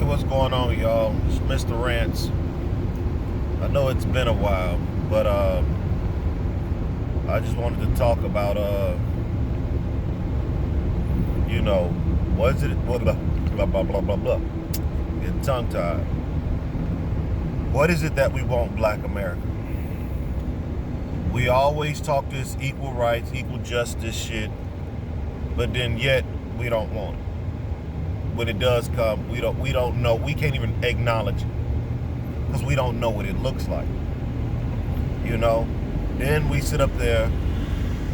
what's going on, y'all? It's Mr. Rants. I know it's been a while, but I just wanted to talk about what is it? Blah blah blah blah blah blah. Getting tongue tied. What is it that we want, Black America? We always talk this equal rights, equal justice shit, but then yet we don't want it. When it does come, we don't know. We can't even acknowledge it because we don't know what it looks like. Then we sit up there.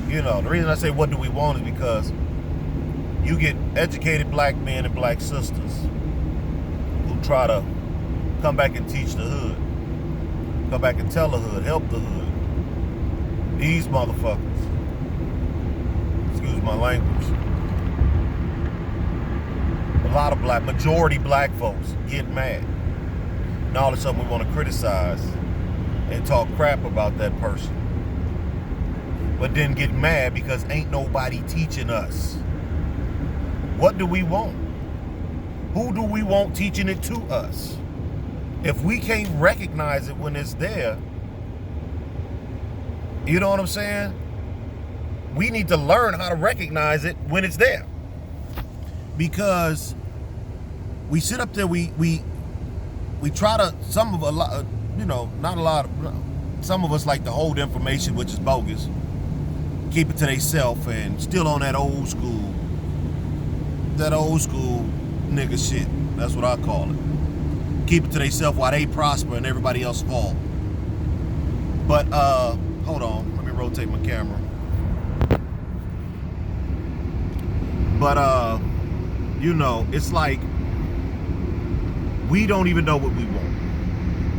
The reason I say what do we want is because you get educated black men and black sisters who try to come back and teach the hood, come back and tell the hood, help the hood. These motherfuckers, excuse my language, a lot of majority black folks get mad. And all of a sudden we want to criticize and talk crap about that person. But then get mad because ain't nobody teaching us. What do we want? Who do we want teaching it to us? If we can't recognize it when it's there, you know what I'm saying? We need to learn how to recognize it when it's there. Because we sit up there, we try to, some of us like to hold information which is bogus, keep it to themselves, and still on that old school nigga shit. That's what I call it. Keep it to themselves while they prosper and everybody else fall. But hold on, let me rotate my camera. But it's like we don't even know what we want.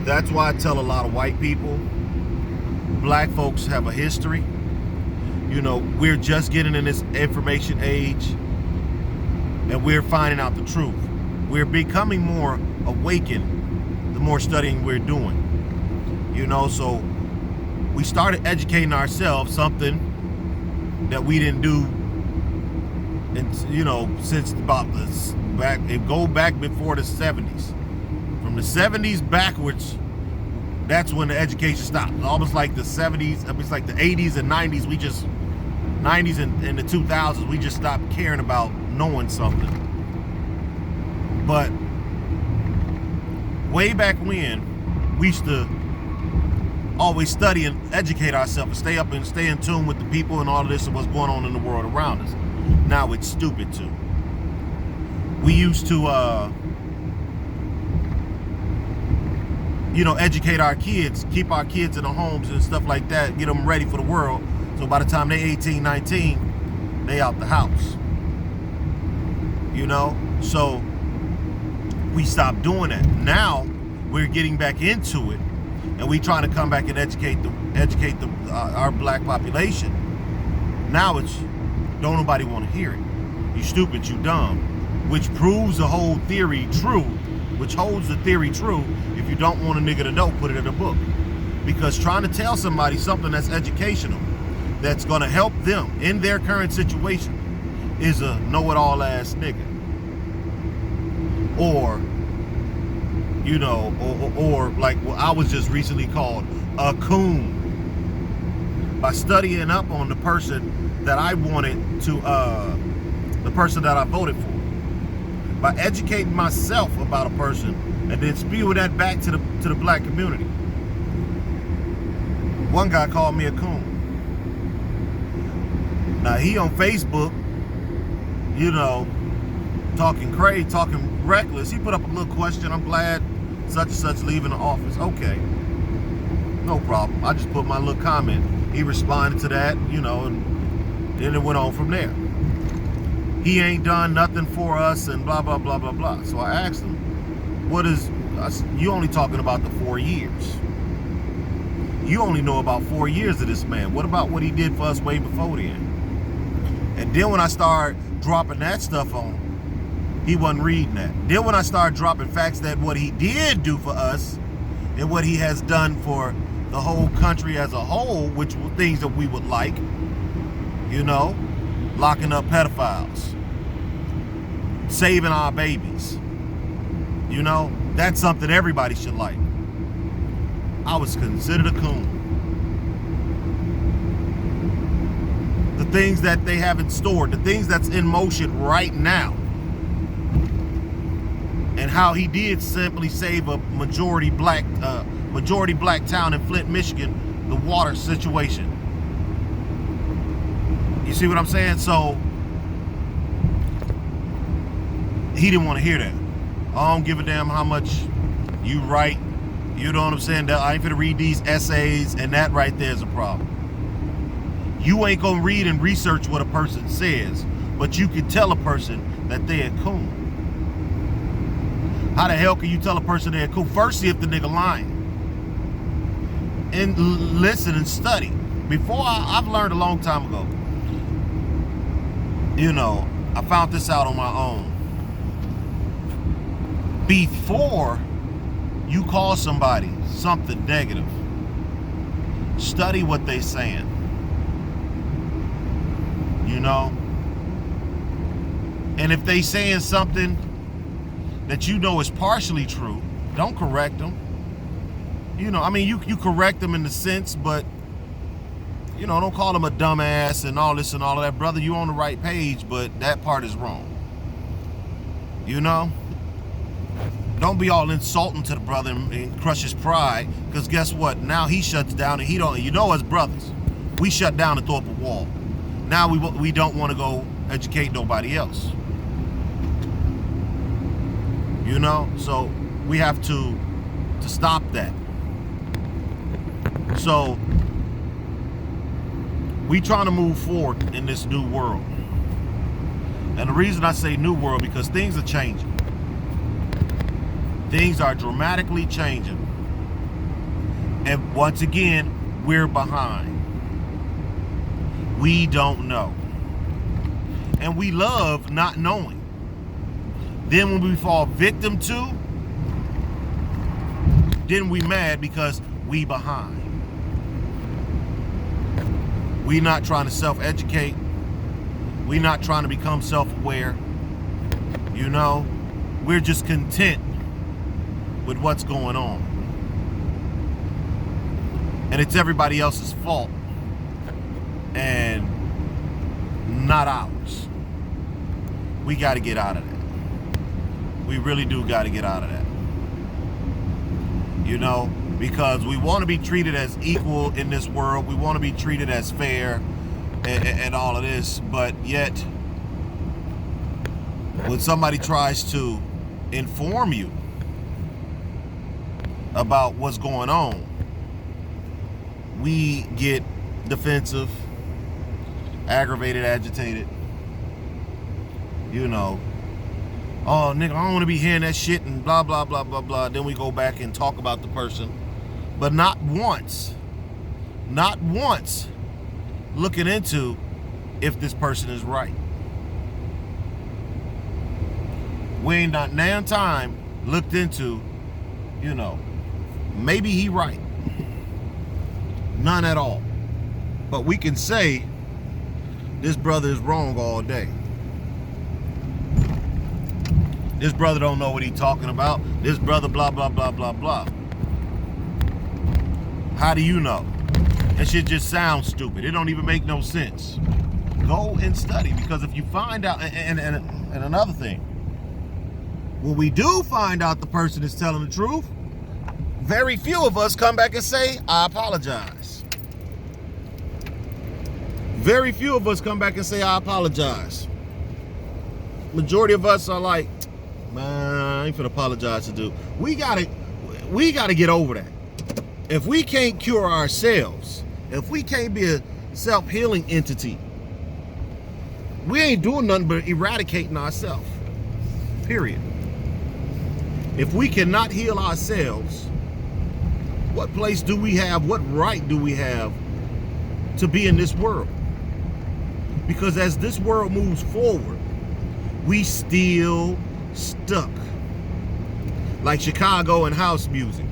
That's why I tell a lot of white people, black folks have a history. We're just getting in this information age and we're finding out the truth. We're becoming more awakened the more studying we're doing. So we started educating ourselves, something that we didn't do since about this go back before the 70s. From the 70s backwards, that's when the education stopped. Almost like the 70s, it's like the 80s and 90s, 90s and the 2000s, we just stopped caring about knowing something. But way back when, we used to always study and educate ourselves and stay up and stay in tune with the people and all of this and what's going on in the world around us. Now it's stupid too. We used to educate our kids, keep our kids in the homes and stuff like that, get them ready for the world. So by the time they 18, 19, they out the house. So we stopped doing that. Now we're getting back into it, and we trying to come back and educate our black population. Now it's don't nobody want to hear it. You stupid, you dumb, which proves the whole theory true, which holds the theory true. If you don't want a nigga to know, put it in a book. Because trying to tell somebody something that's educational, that's going to help them in their current situation, is a know-it-all ass nigga. Or like what I was just recently called a coon. By studying up on the person that I wanted to, the person that I voted for. By educating myself about a person and then spewing that back to the black community. One guy called me a coon. Now he on Facebook, talking crazy, talking reckless. He put up a little question. I'm glad such and such leaving the office. Okay, no problem. I just put my little comment. He responded to that, and then it went on from there. He ain't done nothing for us and blah, blah, blah, blah, blah. So I asked him, you only talking about the 4 years. You only know about 4 years of this man. What about what he did for us way before then? And then when I started dropping that stuff on him, he wasn't reading that. Then when I started dropping facts that what he did do for us and what he has done for the whole country as a whole, which were things that we would like, locking up pedophiles, saving our babies, You know, that's something everybody should like. I was considered a coon. The things that they have in store, the things that's in motion right now, and how he did simply save a majority black town in Flint, Michigan, the water situation. You see what I'm saying? So he didn't want to hear that. I don't give a damn how much you write. You know what I'm saying? I ain't finna read these essays, and that right there is a problem. You ain't gonna read and research what a person says, but you can tell a person that they're a coon. How the hell can you tell a person they're a coon? First, see if the nigga lying. And listen and study. I've learned a long time ago. You know, I found this out on my own. Before you call somebody something negative, study what they saying. You know? And if they saying something that you know is partially true, don't correct them. You know, I mean, you correct them in the sense, but, you know, don't call them a dumbass and all this and all of that. Brother, you on the right page, but that part is wrong. You know? Don't be all insulting to the brother and crush his pride, because guess what? Now he shuts down and he don't, you know, as brothers, we shut down and throw up a wall. Now we don't want to go educate nobody else. You know? So we have to stop that. So we trying to move forward in this new world. And the reason I say new world, because things are changing. Things are dramatically changing. And once again, we're behind. We don't know. And we love not knowing. Then when we fall victim to, then we mad because we behind. We not trying to self-educate. We not trying to become self-aware. You know, we're just content with what's going on. And it's everybody else's fault and not ours. We got to get out of that. We really do got to get out of that. You know, because we want to be treated as equal in this world. We want to be treated as fair and all of this, but yet when somebody tries to inform you about what's going on, we get defensive, aggravated, agitated. You know, oh nigga, I don't want to be hearing that shit and blah blah blah blah blah. Then we go back and talk about the person, but not once looking into if this person is right. We ain't not now time looked into, you know, maybe he right. None at all. But we can say this brother is wrong all day. This brother don't know what he talking about. This brother blah blah blah blah blah. How do you know? That shit just sounds stupid. It don't even make no sense. Go and study, because if you find out, and another thing, when we do find out the person is telling the truth, very few of us come back and say, I apologize. Very few of us come back and say, I apologize. Majority of us are like, man, I ain't finna apologize to do. We gotta get over that. If we can't cure ourselves, if we can't be a self-healing entity, we ain't doing nothing but eradicating ourselves. Period. If we cannot heal ourselves, what place do we have, what right do we have to be in this world? Because as this world moves forward, we still stuck. Like Chicago and house music.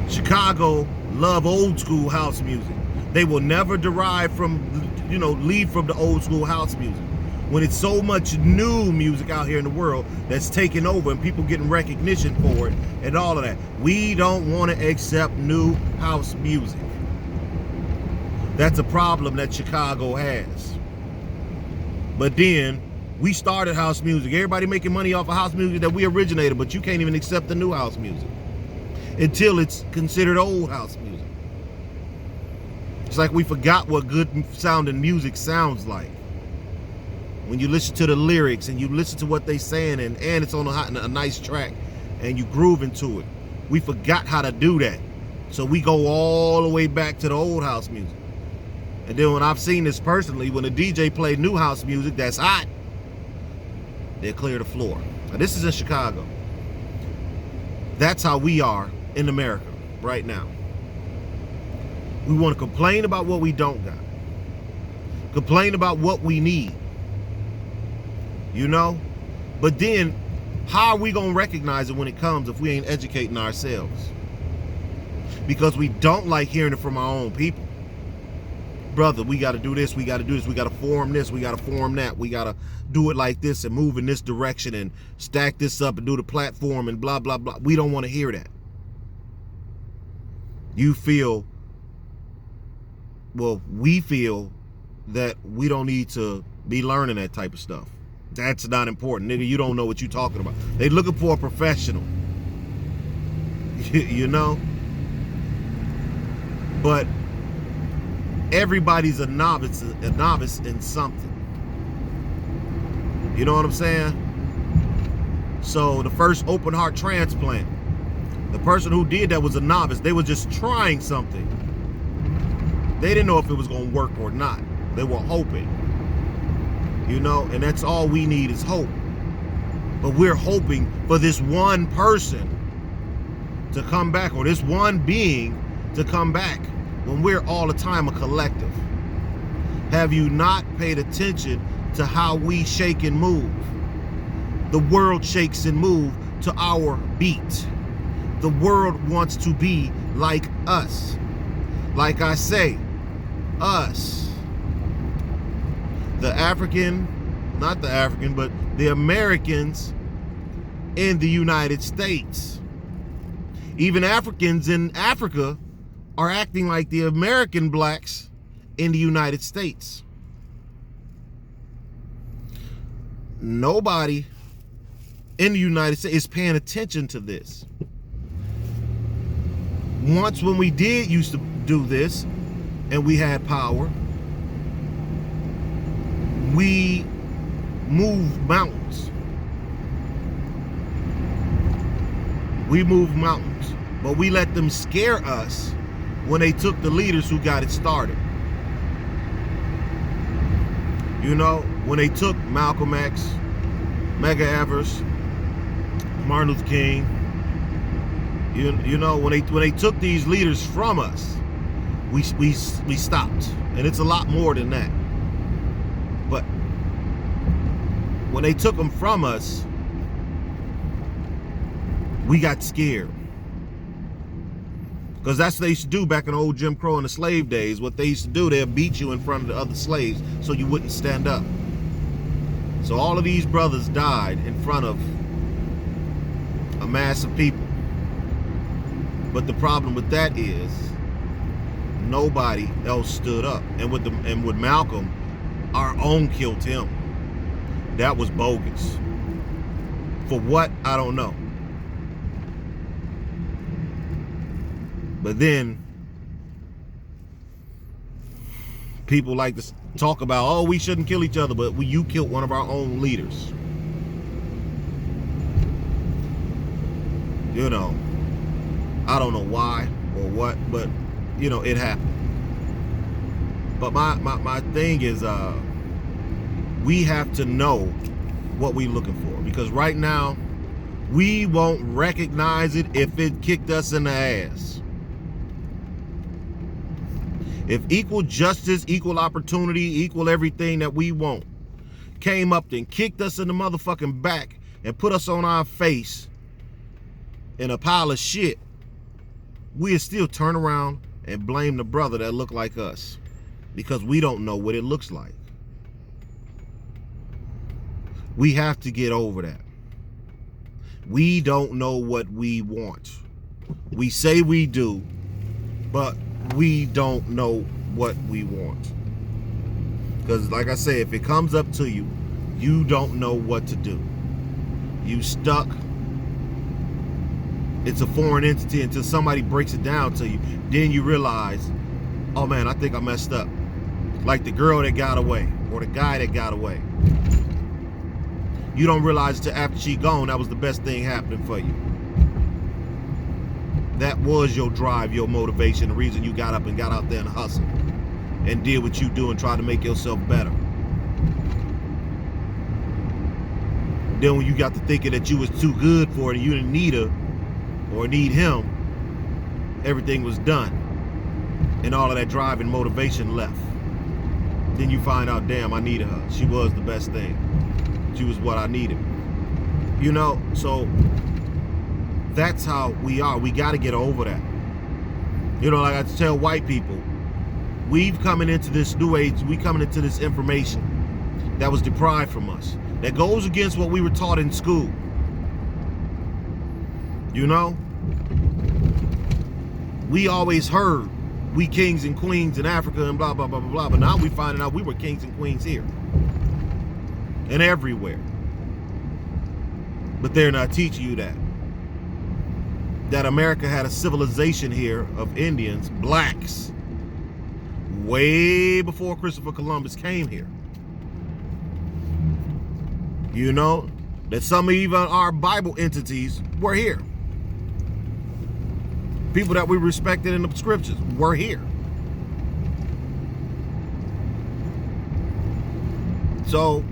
Chicago love old school house music. They will never derive from, you know, lead from the old school house music. when it's so much new music out here in the world that's taking over and people getting recognition for it and all of that. We don't want to accept new house music. That's a problem that Chicago has. But then we started house music. Everybody making money off of house music that we originated, but you can't even accept the new house music until it's considered old house music. It's like we forgot what good sounding music sounds like. When you listen to the lyrics and you listen to what they saying and it's on a nice track and you groove into it. We forgot how to do that. So we go all the way back to the old house music. And then when I've seen this personally, when a DJ play new house music that's hot, they'll clear the floor. Now this is in Chicago. That's how we are in America right now. We want to complain about what we don't got. Complain about what we need. You know? But then, how are we going to recognize it when it comes if we ain't educating ourselves? Because we don't like hearing it from our own people. Brother, we got to do this, we got to do this, we got to form this, we got to form that, we got to do it like this and move in this direction and stack this up and do the platform and blah, blah, blah. We don't want to hear that. You feel, well, we feel that we don't need to be learning that type of stuff. That's not important. Nigga, you don't know what you're talking about. They looking for a professional. You know? But everybody's a novice in something. You know what I'm saying? So the first open heart transplant, the person who did that was a novice. They were just trying something. They didn't know if it was going to work or not. They were hoping. You know, and that's all we need is hope. But we're hoping for this one person to come back, or this one being to come back, when we're all the time a collective. Have you not paid attention to how we shake and move? The world shakes and moves to our beat. The world wants to be like us. Like I say, us. The not the African, but the Americans in the United States. Even Africans in Africa are acting like the American blacks in the United States. Nobody in the United States is paying attention to this. Once when we did used to do this and we had power, we moved mountains. We moved mountains, but we let them scare us when they took the leaders who got it started. You know, when they took Malcolm X, Medgar Evers, Martin Luther King, you know, when they took these leaders from us, we stopped. And it's a lot more than that. But when they took them from us, we got scared. Because that's what they used to do back in old Jim Crow and the slave days. What they used to do, they'd beat you in front of the other slaves so you wouldn't stand up. So all of these brothers died in front of a mass of people. But the problem with that is nobody else stood up. And with Malcolm, our own killed him. That was bogus. For what? I don't know. But then people like to talk about, oh, we shouldn't kill each other, but you killed one of our own leaders. You know, I don't know why or what, but you know, it happened. But my thing is, we have to know what we're looking for, because right now we won't recognize it if it kicked us in the ass. If equal justice, equal opportunity, equal everything that we want came up and kicked us in the motherfucking back and put us on our face in a pile of shit, we'll still turn around and blame the brother that look like us, because we don't know what it looks like. We have to get over that. We don't know what we want. We say we do, but we don't know what we want. Because like I say, if it comes up to you, you don't know what to do. You stuck. It's a foreign entity until somebody breaks it down to you. Then you realize, oh man, I think I messed up. Like the girl that got away or the guy that got away. You don't realize until after she gone, that was the best thing happening for you. That was your drive, your motivation, the reason you got up and got out there and hustled and did what you do and tried to make yourself better. Then when you got to thinking that you was too good for it and you didn't need her or need him, everything was done. And all of that drive and motivation left. Then you find out, damn, I needed her. She was the best thing. She was what I needed. You know, so that's how we are. We got to get over that. You know, like I tell white people, we've coming into this new age, we coming into this information that was deprived from us, that goes against what we were taught in school. You know, we always heard we kings and queens in Africa and blah, blah, blah, blah, blah. But now we finding out we were kings and queens here and everywhere. But they're not teaching you that America had a civilization here of Indians, blacks, way before Christopher Columbus came here. You know, that some even our Bible entities were here. People that we respected in the scriptures were here. So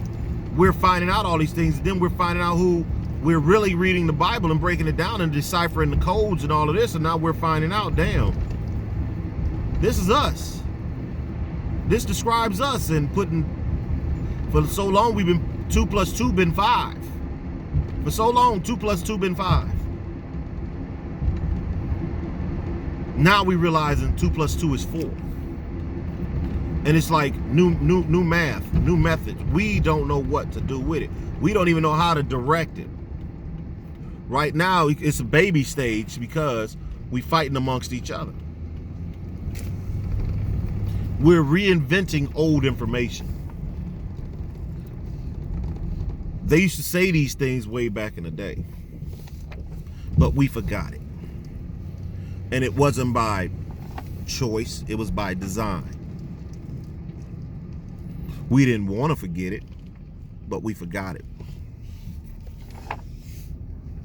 we're finding out all these things, and then we're finding out who we're really reading the Bible and breaking it down and deciphering the codes and all of this, and now we're finding out, damn, this is us. This describes us, and for so long we've been 2 + 2 been 5. For so long, 2 + 2 been 5. Now we realizing 2 + 2 is 4. And it's like new math, new methods. We don't know what to do with it. We don't even know how to direct it. Right now, it's a baby stage because we fighting amongst each other. We're reinventing old information. They used to say these things way back in the day, but we forgot it. And it wasn't by choice, it was by design. We didn't want to forget it, but we forgot it.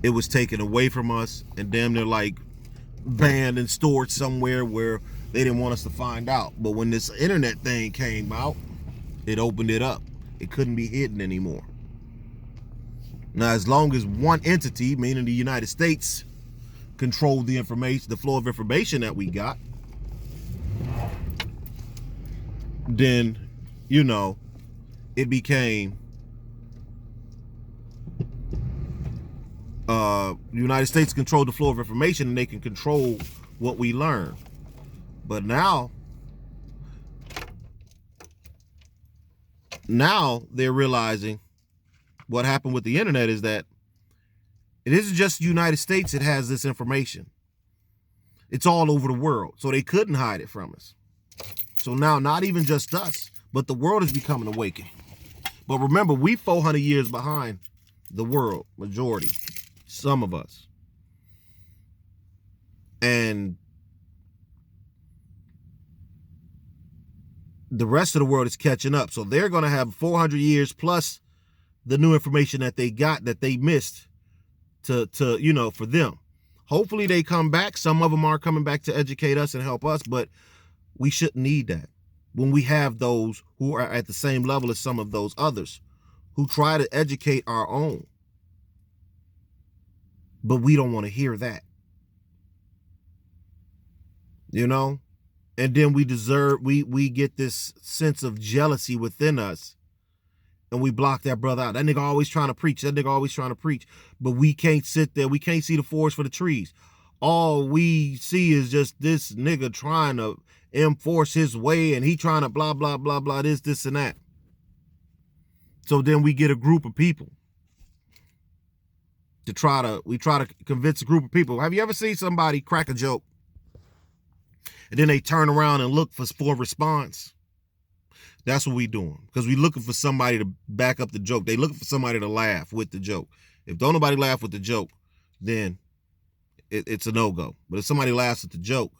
It was taken away from us and damn near like banned and stored somewhere where they didn't want us to find out. But when this internet thing came out, it opened it up. It couldn't be hidden anymore. Now, as long as one entity, meaning the United States, controlled the information, the flow of information that we got, then, you know, it became the United States controlled the flow of information and they can control what we learn. But now they're realizing what happened with the internet is that it isn't just the United States that has this information. It's all over the world. So they couldn't hide it from us. So now not even just us, but the world is becoming awakened. But remember, we 400 years behind the world, majority, some of us. And the rest of the world is catching up. So they're going to have 400 years plus the new information that they got that they missed to you know, for them. Hopefully they come back. Some of them are coming back to educate us and help us, but we shouldn't need that when we have those who are at the same level as some of those others who try to educate our own. But we don't want to hear that. You know? And then we get this sense of jealousy within us. And we block that brother out. That nigga always trying to preach. But we can't sit there. We can't see the forest for the trees. All we see is just this nigga trying to enforce his way, and he trying to blah, blah, blah, blah, this and that. So then we get a group of people we try to convince a group of people. Have you ever seen somebody crack a joke and then they turn around and look for a response? That's what we doing, because we looking for somebody to back up the joke. They looking for somebody to laugh with the joke. If don't nobody laugh with the joke, then it's a no-go. But if somebody laughs at the joke,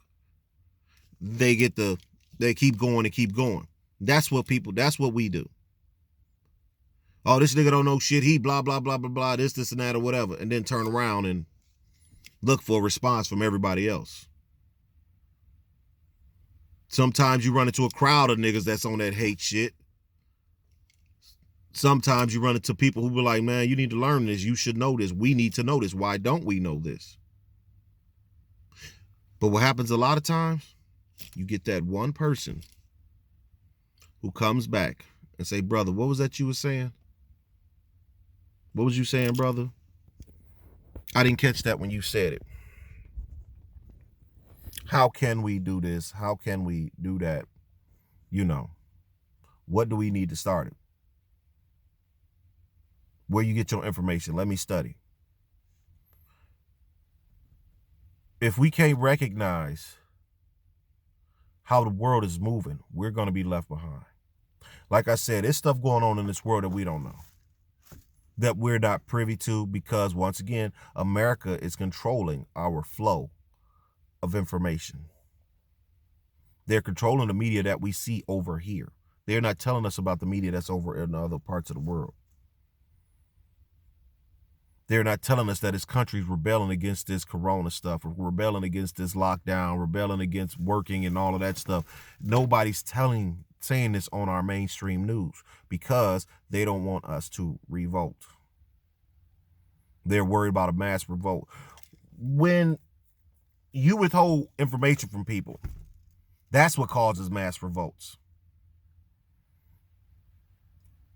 they keep going and keep going. That's what we do. Oh, this nigga don't know shit. He blah, blah, blah, blah, blah, this and that, or whatever. And then turn around and look for a response from everybody else. Sometimes you run into a crowd of niggas that's on that hate shit. Sometimes you run into people who be like, man, you need to learn this. You should know this. We need to know this. Why don't we know this? But what happens a lot of times, you get that one person who comes back and say, brother, what was that you were saying? What was you saying, brother? I didn't catch that when you said it. How can we do this? How can we do that? You know, what do we need to start it? Where you get your information? Let me study. If we can't recognize how the world is moving, we're going to be left behind. Like I said, there's stuff going on in this world that we don't know, that we're not privy to, because once again, America is controlling our flow of information. They're controlling the media that we see over here. They're not telling us about the media that's over in other parts of the world. They're not telling us that it's countries rebelling against this corona stuff, or rebelling against this lockdown, rebelling against working and all of that stuff. Nobody's saying this on our mainstream news, because they don't want us to revolt. They're worried about a mass revolt. When you withhold information from people, that's what causes mass revolts.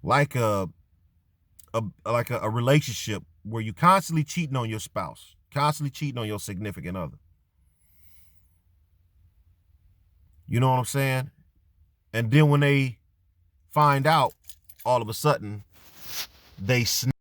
Like a relationship where you constantly cheating on your spouse, constantly cheating on your significant other. You know what I'm saying? And then when they find out, all of a sudden, they snap.